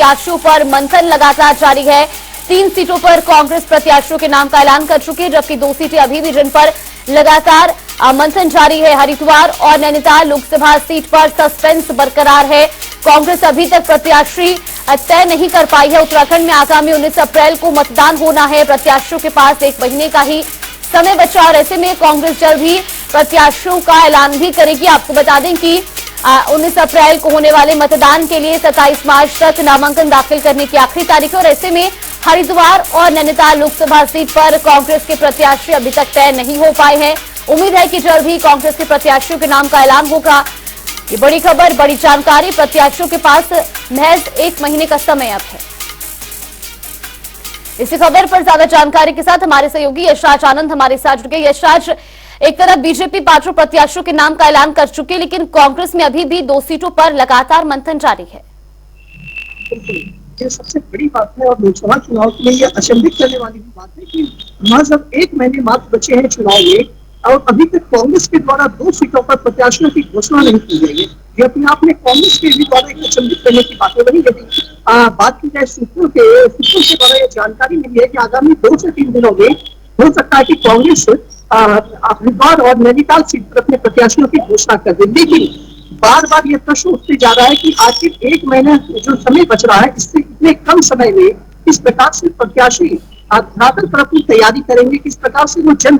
प्रत्याशियों पर मंथन लगातार जारी है। 3 सीटों पर कांग्रेस प्रत्याशियों के नाम का ऐलान कर चुकी है, जबकि 2 सीटें अभी भी जिन पर लगातार मंथन जारी है। हरिद्वार और नैनीताल लोकसभा सीट पर सस्पेंस बरकरार है। कांग्रेस अभी तक प्रत्याशी तय नहीं कर पाई है। उत्तराखंड में आगामी 19 अप्रैल को मतदान होना है। प्रत्याशियों के पास 1 महीने का ही समय बचा और ऐसे में कांग्रेस जल्द ही प्रत्याशियों का ऐलान भी करेगी। आपको बता दें कि 19 अप्रैल को होने वाले मतदान के लिए 27 मार्च तक नामांकन दाखिल करने की आखिरी तारीख है और ऐसे में हरिद्वार और नैनीताल लोकसभा सीट पर कांग्रेस के प्रत्याशी अभी तक तय नहीं हो पाए हैं। उम्मीद है कि जल्द ही कांग्रेस के प्रत्याशियों के नाम का ऐलान होगा। ये बड़ी खबर, बड़ी जानकारी। प्रत्याशियों के पास महज 1 महीने का समय अब है। इसी खबर पर ज्यादा जानकारी के साथ हमारे सहयोगी यशराज आनंद हमारे साथ जुड़ गए। यशराज, एक तरफ बीजेपी 5 प्रत्याशियों के नाम का ऐलान कर चुकी है, लेकिन कांग्रेस में अभी भी 2 सीटों पर लगातार मंथन जारी है। ये सबसे बड़ी बात है और लोकसभा चुनाव के लिए ये अचंभित करने वाली भी बात है कि महज अब 1 महीने मात्र बचे हैं चुनाव में और अभी तक कांग्रेस के द्वारा 2 सीटों पर प्रत्याशियों की घोषणा नहीं की गई है। ये अपने आप में कांग्रेस के भी द्वारा एक अचंभित करने की बात है। वही यदि बात की जाए सूत्रों के द्वारा ये जानकारी मिली है कि आगामी 2 से 3 दिनों में हो सकता है कि कांग्रेस हरिद्वार और नैनीताल सीट पर अपने प्रत्याशियों की घोषणा कर दे। लेकिन बार बार ये प्रश्न उठते जा रहा है कि आखिर 1 महीना जो समय बच रहा है, इससे इतने कम समय में किस प्रकार से प्रत्याशी धरातल पर अपनी तैयारी करेंगे, किस प्रकार से वो जन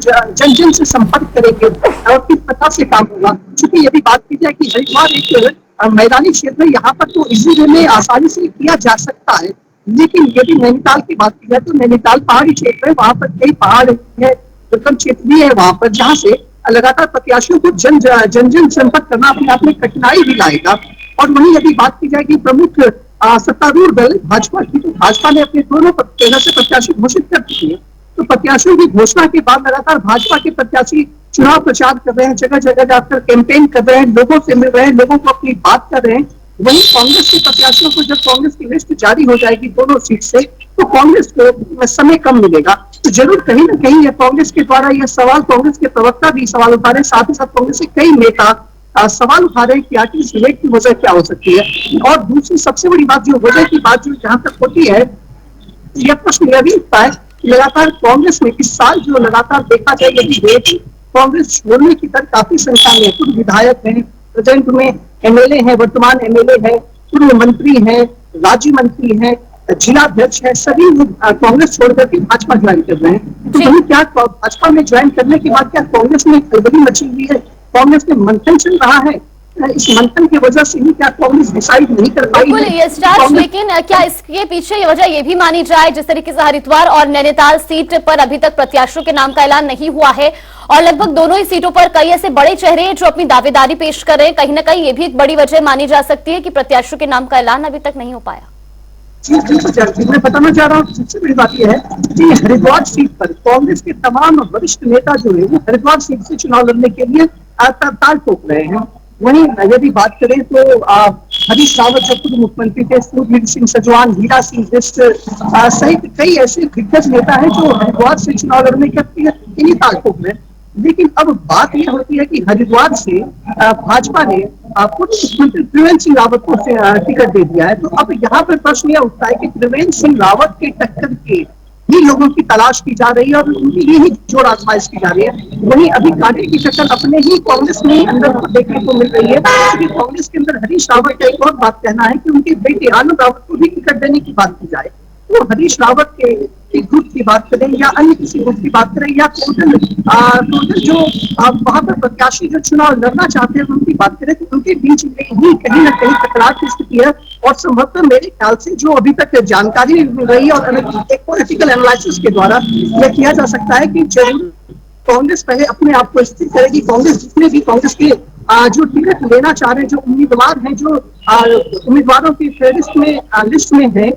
से संपर्क करेंगे और किस प्रकार से काम होगा। चूंकि यदि बात की जाए कि हरिद्वार एक मैदानी क्षेत्र है, यहाँ पर तो इजी वे में आसानी से किया जा सकता है, लेकिन यदि नैनीताल की बात की जाए तो नैनीताल पहाड़ी क्षेत्र है, वहां पर कई पहाड़ है, दुर्गम क्षेत्र भी है वहां पर, जहाँ से लगातार प्रत्याशियों को जन संपर्क करना अपने आप में कठिनाई भी लाएगा। और वहीं यदि बात की जाए कि प्रमुख सत्तारूढ़ दल भाजपा की, तो भाजपा ने अपने दोनों तरह से प्रत्याशी घोषित कर दिए हैं। तो प्रत्याशियों की घोषणा के बाद लगातार भाजपा के प्रत्याशी चुनाव प्रचार कर रहे हैं, जगह जगह जाकर कैंपेन कर रहे हैं, लोगों से मिल रहे हैं, लोगों को अपनी बात कर रहे हैं। वहीं कांग्रेस के प्रत्याशियों को जब कांग्रेस की लिस्ट जारी हो जाएगी दोनों सीट से, तो कांग्रेस को समय कम मिलेगा। तो जरूर कहीं ना कहीं ये कांग्रेस के द्वारा यह सवाल, कांग्रेस के प्रवक्ता भी सवाल उठा रहे हैं, साथ ही साथ कांग्रेस के कई नेता सवाल उठा रहे हैं कि आखिर इस विवेक की वजह क्या हो सकती है। और दूसरी सबसे बड़ी बात, जो वजह की बात जो जहां तक होती है, यह प्रश्न यह भी उठता है कि लगातार कांग्रेस में इस साल जो लगातार देखा जाए, यदि रेट कांग्रेस छोड़ने की दर काफी संख्या में, कुछ विधायक हैं, प्रेजेंट में एमएलए हैं, वर्तमान एमएलए हैं, पूर्व मंत्री हैं, राज्य मंत्री हैं, जिलाध्यक्ष है, सभी लोग कांग्रेस छोड़कर के भाजपा ज्वाइन कर रहे हैं। तो वही क्या भाजपा में ज्वाइन करने के बाद क्या कांग्रेस में खलबली मची हुई है, कांग्रेस में मंथन चल रहा है, इस मंथन की वजह से ही क्या कांग्रेस डिसाइड नहीं कर पाई है। लेकिन क्या इसके पीछे वजह ये भी मानी जाए, जिस तरीके से हरिद्वार और नैनीताल सीट पर अभी तक प्रत्याशियों के नाम का ऐलान नहीं हुआ है और लगभग दोनों ही सीटों पर कई ऐसे बड़े चेहरे हैं जो अपनी दावेदारी पेश कर रहे हैं, कहीं ना कहीं ये भी एक बड़ी वजह मानी जा सकती है कि प्रत्याशियों के नाम का ऐलान अभी तक नहीं हो पाया। मैं बताना चाह रहा हूँ, सबसे बड़ी बात यह है कि हरिद्वार सीट पर कांग्रेस के तमाम वरिष्ठ नेता जो है वो हरिद्वार सीट से चुनाव लड़ने के लिए ताल ठोक रहे हैं। वहीं यदि बात करें तो हरीश रावत जो पूर्व मुख्यमंत्री थे, सूर्यवीर सिंह सजवान, हीरा सिंह बिष्ट सहित कई ऐसे दिग्गज नेता हैं जो हरिद्वार से चुनाव लड़ने के इन्हीं ताल ठोक रहे हैं। लेकिन अब बात यह होती है कि हरिद्वार से भाजपा ने पूर्व मुख्यमंत्री त्रिवेंद्र सिंह रावत को टिकट दे दिया है। तो अब यहाँ पर प्रश्न यह उठता है कि त्रिवेंद्र सिंह रावत के टक्कर के ही लोगों की तलाश की जा रही है और उनकी यही जोड़ आजमाइश की जा रही है। वहीं अभी कांटे की टक्कर अपने ही कांग्रेस में अंदर देखने को मिल रही है, क्योंकि कांग्रेस के अंदर हरीश रावत का एक और बात कहना है कि उनके बेटे आनंद रावत को भी टिकट देने की बात की जाए। तो हरीश रावत के ग्रुप की बात करें या अन्य किसी ग्रुप की बात करें या टोटल जो वहां पर प्रत्याशी जो चुनाव लड़ना चाहते हैं उनकी बात करें, तो उनके बीच में ही कहीं ना कहीं टकराव की स्थिति है। और संभवतः मेरे ख्याल से जो अभी तक जानकारी मिल रही है और एक पॉलिटिकल एनालिसिस के द्वारा यह किया जा सकता है कि जरूर कांग्रेस पहले अपने आप को स्थिर करेगी। कांग्रेस जितने भी कांग्रेस के जो टिकट लेना चाह रहे हैं, जो उम्मीदवार हैं, जो उम्मीदवारों की लिस्ट में है,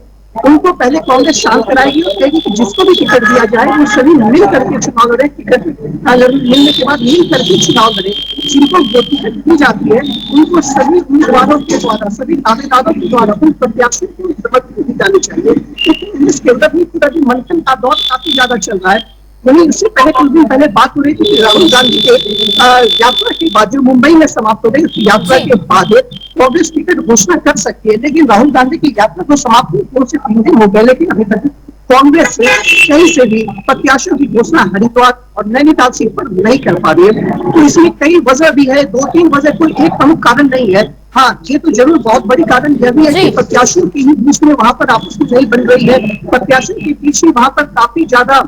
उनको पहले कांग्रेस शांत कराएगी और कहेगी कि जिसको भी टिकट दिया जाए वो सभी मिल करके चुनाव लड़े, टिकट मिलने के बाद मिल करके चुनाव लड़े। जिनको जो टिकट दी जाती है उनको सभी उम्मीदवारों के द्वारा, सभी दावेदारों के द्वारा उन प्रत्याशियों को समर्थन दी जानी चाहिए, क्योंकि इसके अंदर भी पूरा मंथन का दौर काफी ज्यादा चल रहा है। वहीं इससे पहले कुछ दिन पहले बात हो रही थी राहुल गांधी के यात्रा के बाद जो मुंबई में समाप्त हो गई, यात्रा के बाद कांग्रेस टिकट घोषणा कर सकती है, लेकिन राहुल गांधी की यात्रा तो समाप्त हुई 2 से 3 दिन हो गए, लेकिन अभी तक कांग्रेस से कहीं से भी प्रत्याशियों की घोषणा हरिद्वार और नैनीताल सीट पर नहीं कर पा रही है। तो इसमें कई वजह भी है, 2-3 वजह, कोई एक प्रमुख कारण नहीं है। हाँ, ये तो जरूर बहुत बड़ी कारण यह भी है कि प्रत्याशियों की ही बीच में वहां पर आपस में नहीं बन रही है। प्रत्याशियों के बीच में वहां पर काफी ज्यादा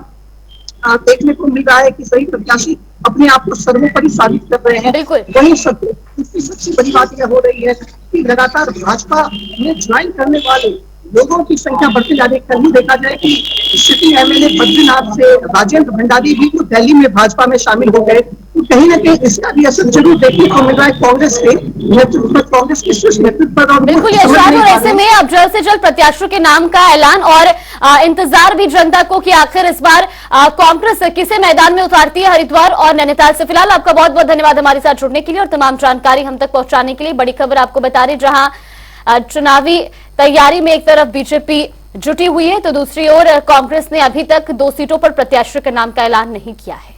देखने को मिल रहा है कि सही प्रत्याशी अपने आप को सर्वोपरि साबित कर रहे हैं। बिल्कुल। वही सब इसकी सबसे बड़ी बात यह हो रही है कि लगातार भाजपा में ज्वाइन करने वाले लोगों की संख्या बढ़ते जा रही है। कल ही देखा जाए कि सिटिंग एमएलए बद्रीनाथ से राजेंद्र भंडारी भी तो दिल्ली में भाजपा में शामिल हो गए। तो कहीं ना कहीं इसका भी असर जरूर देखने को मिल रहा है कांग्रेस के नेतृत्व पर, कांग्रेस के शीर्ष नेतृत्व पर। और बिल्कुल यशराज, और ऐसे में अब जल्द से जल्द प्रत्याशियों के नाम का ऐलान और इंतजार भी जनता को कि आखिर इस बार कांग्रेस किसे मैदान में उतारती है हरिद्वार और नैनीताल से। फिलहाल आपका बहुत बहुत धन्यवाद हमारे साथ जुड़ने के लिए और तमाम जानकारी हम तक पहुंचाने के लिए। बड़ी खबर आपको बता रहे, जहां चुनावी तैयारी में एक तरफ बीजेपी जुटी हुई है तो दूसरी ओर कांग्रेस ने अभी तक 2 सीटों पर प्रत्याशियों के नाम का ऐलान नहीं किया है।